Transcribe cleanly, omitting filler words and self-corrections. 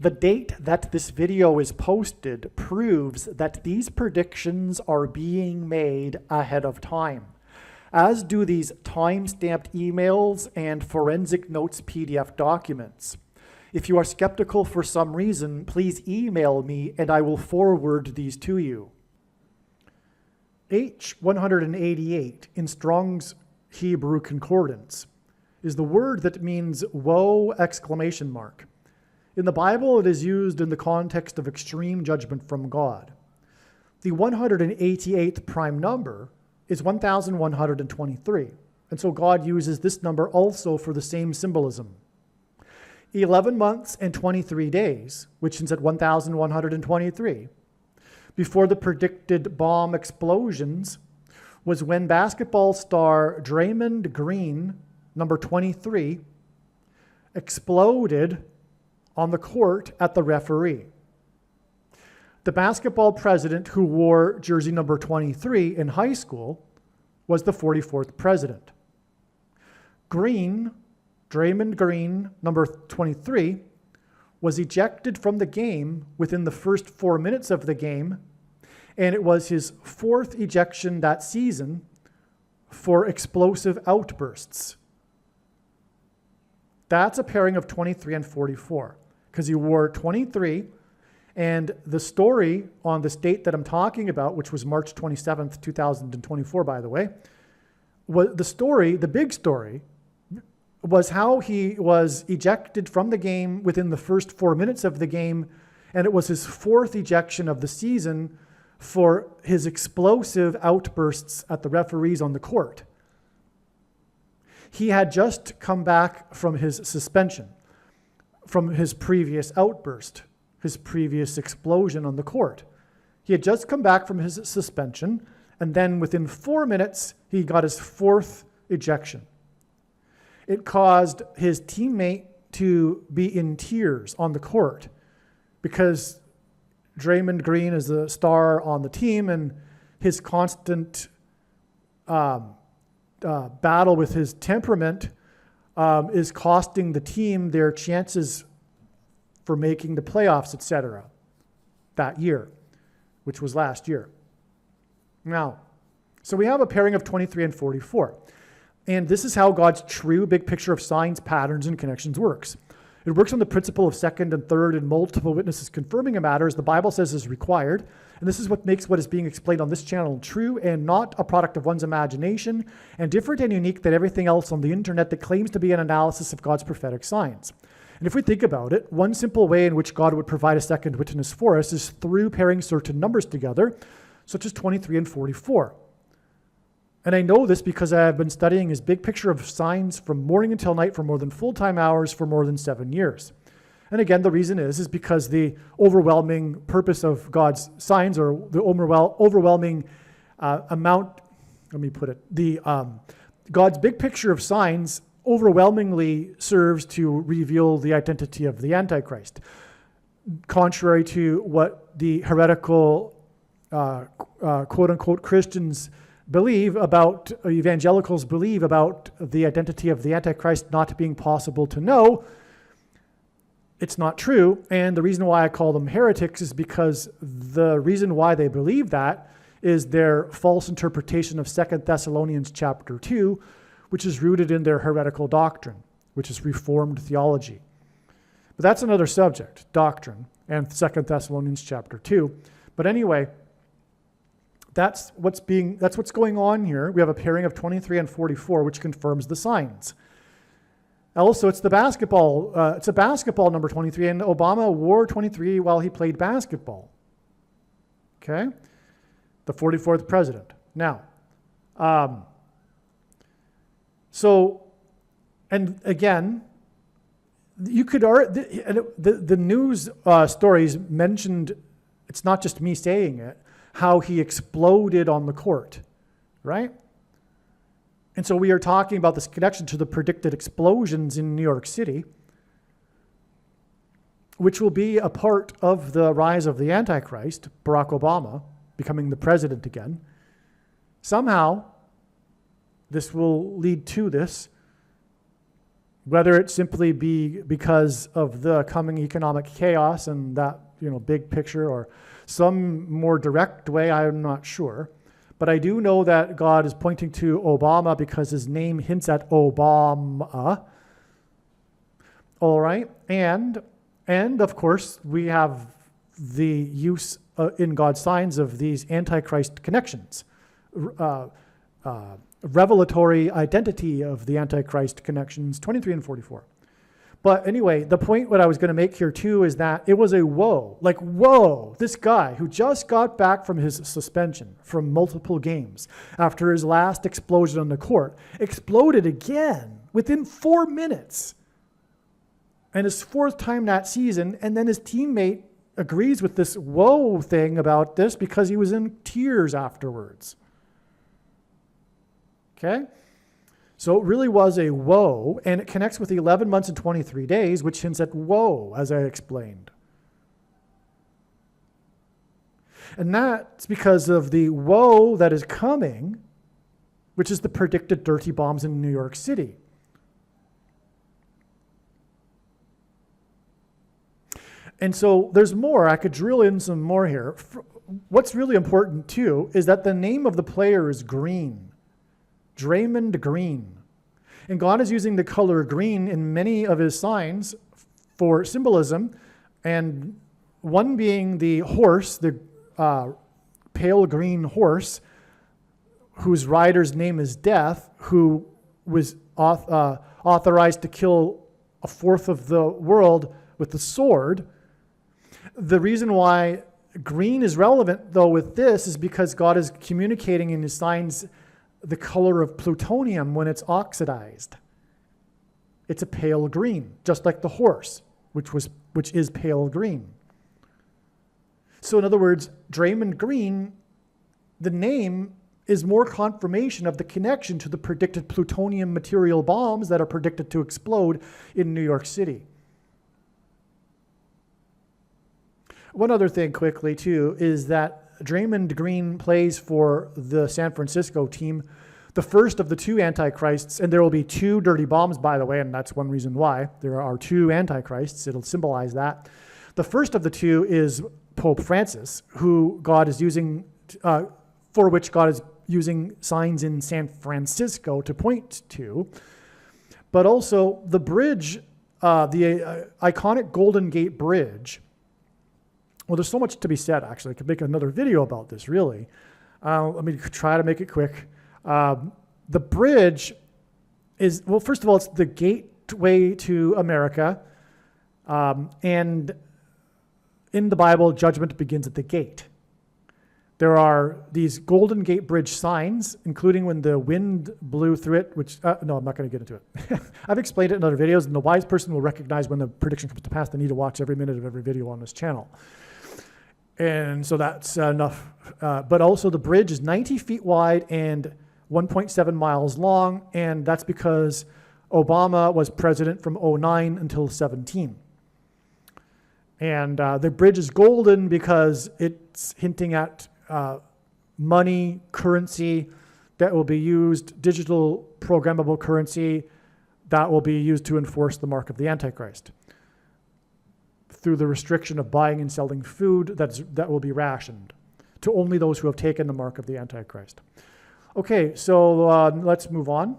The date that this video is posted proves that these predictions are being made ahead of time, as do these time-stamped emails and forensic notes PDF documents. If you are skeptical for some reason, please email me and I will forward these to you. H188 in Strong's Hebrew Concordance is the word that means woe exclamation mark. In the Bible, it is used in the context of extreme judgment from God. The 188th prime number is 1123, and so God uses this number also for the same symbolism. 11 months and 23 days, which is at 1123, before the predicted bomb explosions, was when basketball star Draymond Green, number 23, exploded on the court at the referee. The basketball president who wore jersey number 23 in high school was the 44th president. Draymond Green, number 23, was ejected from the game within the first 4 minutes of the game, and it was his fourth ejection that season for explosive outbursts. That's a pairing of 23 and 44, because he wore 23, and the story on this date that I'm talking about, which was March 27th, 2024, by the way, the big story, was how he was ejected from the game within the first 4 minutes of the game, and it was his fourth ejection of the season for his explosive outbursts at the referees on the court. He had just come back from his suspension, from his previous outburst, his previous explosion on the court. He had just come back from his suspension, and then within 4 minutes, he got his fourth ejection. It caused his teammate to be in tears on the court because Draymond Green is the star on the team, and his constant battle with his temperament is costing the team their chances for making the playoffs, etc., that year, which was last year. Now, so we have a pairing of 23 and 44. And this is how God's true big picture of signs, patterns, and connections works. It works on the principle of second and third and multiple witnesses confirming a matter, as the Bible says is required. And this is what makes what is being explained on this channel true and not a product of one's imagination, and different and unique than everything else on the internet that claims to be an analysis of God's prophetic signs. And if we think about it, one simple way in which God would provide a second witness for us is through pairing certain numbers together, such as 23 and 44. And I know this because I have been studying his big picture of signs from morning until night for more than full-time hours for more than 7 years. And again, the reason is because the overwhelming purpose of God's signs, or the overwhelming amount, let me put it, God's big picture of signs overwhelmingly serves to reveal the identity of the Antichrist, contrary to what the heretical, quote-unquote, Christians believe about, evangelicals believe about the identity of the Antichrist not being possible to know. It's not true, and the reason why I call them heretics is because the reason why they believe that is their false interpretation of 2 Thessalonians chapter 2, which is rooted in their heretical doctrine, which is Reformed theology. But that's another subject, doctrine, and 2 Thessalonians chapter 2. But anyway, that's what's going on here. We have a pairing of 23 and 44, which confirms the signs. Also, it's a basketball number 23, and Obama wore 23 while he played basketball. Okay? The 44th president. Now, and again, you could the news stories mentioned, it's not just me saying it, how he exploded on the court, right? And so we are talking about this connection to the predicted explosions in New York City, which will be a part of the rise of the Antichrist, Barack Obama, becoming the president again. Somehow, this will lead to this. Whether it simply be because of the coming economic chaos and that, big picture, or some more direct way, I'm not sure. But I do know that God is pointing to Obama because his name hints at Obama. All right. And of course, we have the use in God's signs of these Antichrist connections. Revelatory identity of the Antichrist connections, 23 and 44. But anyway, the point what I was going to make here too is that it was a whoa. Like, whoa, this guy who just got back from his suspension from multiple games after his last explosion on the court, exploded again within 4 minutes. And his fourth time that season, and then his teammate agrees with this whoa thing about this because he was in tears afterwards. Okay? So it really was a woe, and it connects with 11 months and 23 days, which hints at woe, as I explained. And that's because of the woe that is coming, which is the predicted dirty bombs in New York City. And so there's more. I could drill in some more here. What's really important, too, is that the name of the player is Green. Draymond Green. And God is using the color green in many of his signs for symbolism, and one being the horse, the pale green horse, whose rider's name is Death, who was authorized to kill a fourth of the world with the sword. The reason why green is relevant, though, with this is because God is communicating in his signs the color of plutonium when it's oxidized. It's a pale green, just like the horse, which is pale green. So in other words, Draymond Green, the name is more confirmation of the connection to the predicted plutonium material bombs that are predicted to explode in New York City. One other thing quickly, too, is that Draymond Green plays for the San Francisco team, the first of the two Antichrists, and there will be two dirty bombs, by the way, and that's one reason why. There are two Antichrists. It'll symbolize that. The first of the two is Pope Francis, who God is using, for which God is using signs in San Francisco to point to. But also the bridge, the iconic Golden Gate Bridge. Well, there's so much to be said, actually. I could make another video about this, really. Let me try to make it quick. The bridge is, well, first of all, it's the gateway to America. And in the Bible, judgment begins at the gate. There are these Golden Gate Bridge signs, including when the wind blew through it, which, no, I'm not going to get into it. I've explained it in other videos, and the wise person will recognize when the prediction comes to pass. They need to watch every minute of every video on this channel. And so that's enough. But also the bridge is 90 feet wide and 1.7 miles long, and that's because Obama was president from 2009 until 2017. And the bridge is golden because it's hinting at money, currency that will be used, digital programmable currency that will be used to enforce the mark of the Antichrist through the restriction of buying and selling food that will be rationed to only those who have taken the mark of the Antichrist. Okay, so let's move on.